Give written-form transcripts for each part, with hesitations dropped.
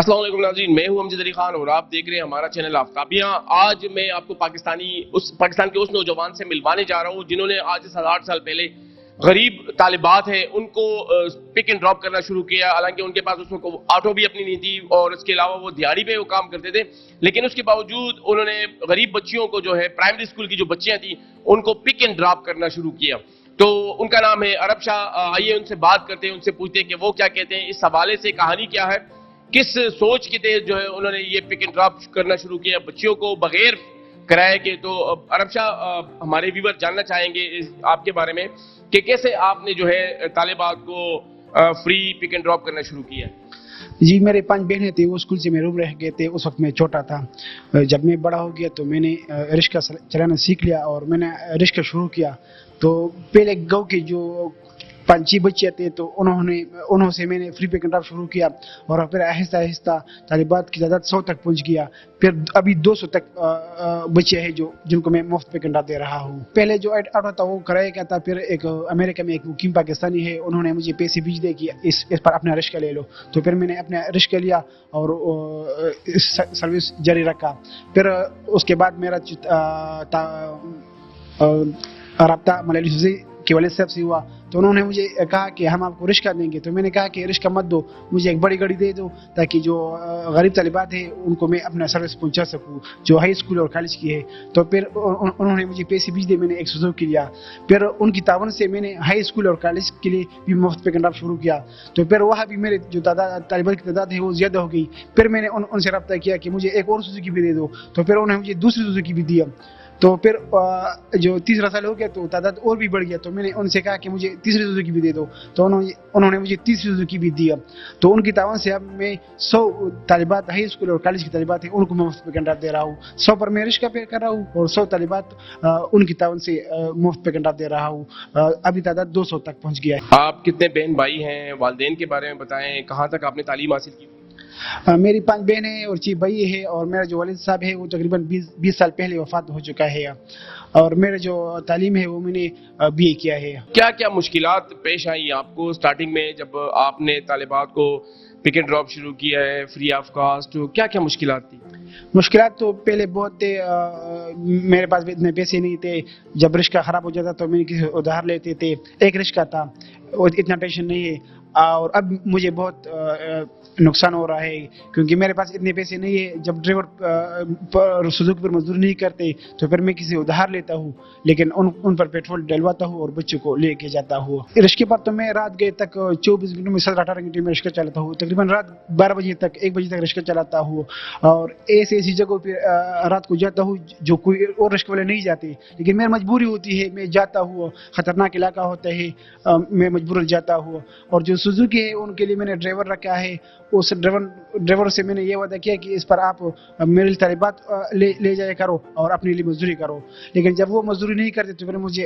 السلام علیکم ناظرین، میں ہوں امجد علی خان اور آپ دیکھ رہے ہیں ہمارا چینل آفتابیاں۔ آج میں آپ کو پاکستان کے اس نوجوان سے ملوانے جا رہا ہوں جنہوں نے آج سے 8 سال پہلے غریب طالبات ہیں ان کو پک اینڈ ڈراپ کرنا شروع کیا۔ حالانکہ ان کے پاس اس کو آٹو بھی اپنی نہیں تھی اور اس کے علاوہ وہ دیہڑی پہ وہ کام کرتے تھے، لیکن اس کے باوجود انہوں نے غریب بچیوں کو جو ہے پرائمری اسکول کی جو بچیاں تھیں ان کو پک اینڈ ڈراپ کرنا شروع کیا۔ تو ان کا نام ہے عرب شاہ۔ آئیے ان سے بات کرتے ہیں، ان سے پوچھتے ہیں کہ وہ کیا کہتے ہیں، اس حوالے سے کہانی کیا ہے، کس سوچ کے تحت جو ہے انہوں نے یہ پک اینڈ ڈراپ کرنا شروع کیا بچیوں کو بغیر کرائے کے۔ تو عرب شاہ، ہمارے ویور جاننا چاہیں گے آپ کے بارے میں کہ کیسے آپ نے جو ہے طالبات کو فری پک اینڈ ڈراپ کرنا شروع کیا ہے۔ جی، میرے 5 بہنیں تھیں، وہ اسکول سے محروم رہ گئے تھے۔ اس وقت میں چھوٹا تھا۔ جب میں بڑا ہو گیا تو میں نے رکشہ چلانا سیکھ لیا اور میں نے رکشہ شروع کیا۔ تو پہلے گاؤں کے جو 5-6 بچے تھے تو انہوں سے میں نے فری پک اینڈ ڈراپ شروع کیا اور پھر آہستہ آہستہ طالبات کی تعداد 100 تک پہنچ گیا۔ پھر ابھی 200 تک بچے ہیں جن کو میں مفت پک اینڈ ڈراپ دے رہا ہوں۔ پہلے جو آٹو تھا وہ کرایہ کا تھا، پھر ایک امریکہ میں ایک مقیم پاکستانی ہے، انہوں نے مجھے پیسے بھیج دے کہ اس پر اپنا رکشہ لے لو۔ تو پھر میں نے اپنا رکشہ لیا اور سروس جاری رکھا۔ پھر اس کے بعد میرا رابطہ ملیالی یوسفزئی کے والد صاحب سے ہوا، تو انہوں نے مجھے کہا کہ ہم آپ کو رکشہ دیں گے۔ تو میں نے کہا کہ رکشہ مت دو، مجھے ایک بڑی گاڑی دے دو تاکہ جو غریب طالبات ہیں ان کو میں اپنا سروس پہنچا سکوں جو ہائی اسکول اور کالج کی ہے۔ تو پھر انہوں نے مجھے پیسے بھیج دیے، میں نے ایک سوزوکی لیا۔ پھر ان کی تعاون سے میں نے ہائی اسکول اور کالج کے لیے بھی مفت پک اینڈ ڈراپ شروع کیا۔ تو پھر وہاں بھی میرے جو طالبات کی تعداد ہے وہ زیادہ ہو گئی۔ پھر میں نے ان سے رابطہ کیا کہ مجھے ایک اور سوزوکی بھی دے دو، تو پھر انہوں نے مجھے دوسری سوزوکی بھی دیا۔ تو پھر جو تیسرا سال ہو گیا تو تعداد اور بھی بڑھ گیا، تو میں نے ان سے کہا کہ مجھے تیسری سوزوکی بھی دے دو، تو انہوں نے مجھے تیسری سوزوکی بھی دیا۔ تو ان کی تعاون سے اب میں 100 طالبات ہائی اسکول اور کالج کی طالبات ہیں ان کو میں مفت پک اینڈ ڈراپ دے رہا ہوں۔ 100 پر میں رکشہ پے کر رہا ہوں اور 100 طالبات ان کی تعاون سے مفت پک اینڈ ڈراپ دے رہا ہوں۔ ابھی تعداد 200 تک پہنچ گیا ہے۔ آپ کتنے بہن بھائی ہیں، والدین کے بارے میں بتائیں، کہاں تک آپ نے تعلیم حاصل کی؟ میری 5 بہنیں اور 6 بھائی ہے، اور میرا جو والد صاحب ہے وہ تقریباً 20 سال پہلے وفات ہو چکا ہے، اور میرا جو تعلیم ہے وہ میں نے BA کیا ہے۔ کیا کیا مشکلات پیش آئی آپ کو سٹارٹنگ میں جب آپ نے طالبات کو پک اینڈ ڈراپ شروع کیا ہے فری آف کاسٹ؟ کیا کیا مشکلات تھی؟ مشکلات تو پہلے بہت تھے، میرے پاس اتنے پیسے نہیں تھے۔ جب رکشہ خراب ہو جاتا تو میں کسی ادھار لیتے تھے۔ ایک رکشہ تھا، اتنا ٹینشن نہیں ہے، اور اب مجھے بہت نقصان ہو رہا ہے کیونکہ میرے پاس اتنے پیسے نہیں ہے۔ جب ڈرائیور سوزوکی پر مزدوری نہیں کرتے تو پھر میں کسی ادھار لیتا ہوں، لیکن ان پر پیٹرول ڈلواتا ہوں اور بچوں کو لے کے جاتا ہوں۔ رکشے پر تو میں رات گئے تک 24 گھنٹوں میں 17-18 گھنٹے میں رکشہ چلاتا ہوں، تقریباً رات 12 بجے تک 1 بجے تک رکشہ چلاتا ہوں، اور ایسی جگہوں پہ رات کو جاتا ہوں جو کوئی اور رکشے والے نہیں جاتے، لیکن میری مجبوری ہوتی ہے، میں جاتا ہوں۔ خطرناک علاقہ ہوتا ہے، میں مجبور جاتا ہوں۔ اور جو سوزوکی ہے ان کے لیے میں نے ڈرائیور رکھا ہے، اس ڈرائیور سے میں نے یہ وعدہ کیا کہ اس پر آپ میرے طالبات لے جایا کرو اور اپنے لیے مزدوری کرو، لیکن جب وہ مزدوری نہیں کرتے تو پھر مجھے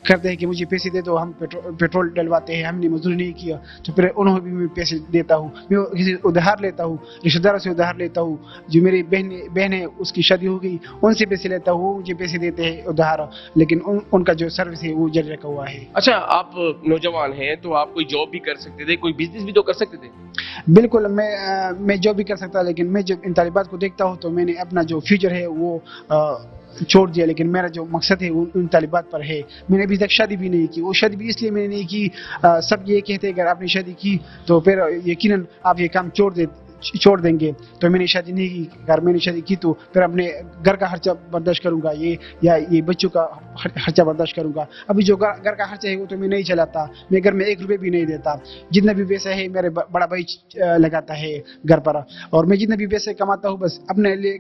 کہتے ہیں کہ مجھے پیسے دے دو، ہم پیٹرول ڈلواتے ہیں، ہم نے مزدوری نہیں کیا۔ تو پھر انہوں بھی میں پیسے دیتا ہوں، میں کسی ادھار لیتا ہوں، رشتہ داروں سے ادھار لیتا ہوں۔ جو میری بہن ہے اس کی شادی ہو گئی، ان سے پیسے لیتا ہوں، وہ مجھے پیسے دیتے ہیں ادھار، لیکن ان کا جو سروس ہے وہ جاری رکھا ہوا ہے۔ اچھا، آپ نوجوان ہیں تو آپ کوئی جاب بھی کر سکتے تھے، کوئی بزنس بھی تو کر سکتے تھے۔ بالکل، میں جو بھی کر سکتا، لیکن میں جب ان طالبات کو دیکھتا ہوں تو میں نے اپنا جو فیوچر ہے وہ چھوڑ دیا، لیکن میرا جو مقصد ہے وہ ان طالبات پر ہے۔ میں نے ابھی تک شادی بھی نہیں کی، وہ شادی بھی اس لیے میں نے نہیں کی، سب یہ کہتے ہیں کہ اگر آپ نے شادی کی تو پھر یقیناً آپ یہ کام چھوڑ دیں گے، تو میں نے شادی نہیں کی۔ اگر میں نے شادی کی تو پھر اپنے گھر کا خرچہ برداشت کروں گا، یہ بچوں کا خرچہ برداشت کروں گا۔ ابھی جو گھر کا خرچہ ہے وہ تو میں نہیں چلاتا، میں گھر میں 1 روپے بھی نہیں دیتا۔ جتنا بھی پیسہ ہے میرے بڑا بھائی لگاتا ہے گھر پر، اور میں جتنا بھی پیسے کماتا ہوں بس اپنے لیے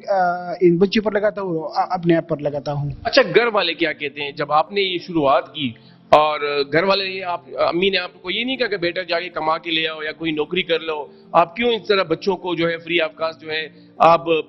ان بچوں پر لگاتا ہوں، اپنے آپ پر لگاتا ہوں۔ اچھا، گھر والے کیا کہتے ہیں جب آپ نے یہ شروعات کی؟ اور گھر والے امی نے آپ کو یہ نہیں کہا کہ بیٹا جا کے کما کے لے آؤ یا کوئی نوکری کر لو، آپ کیوں اس طرح بچوں کو جو ہے فری آف کاسٹ جو ہے آپ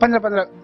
15-15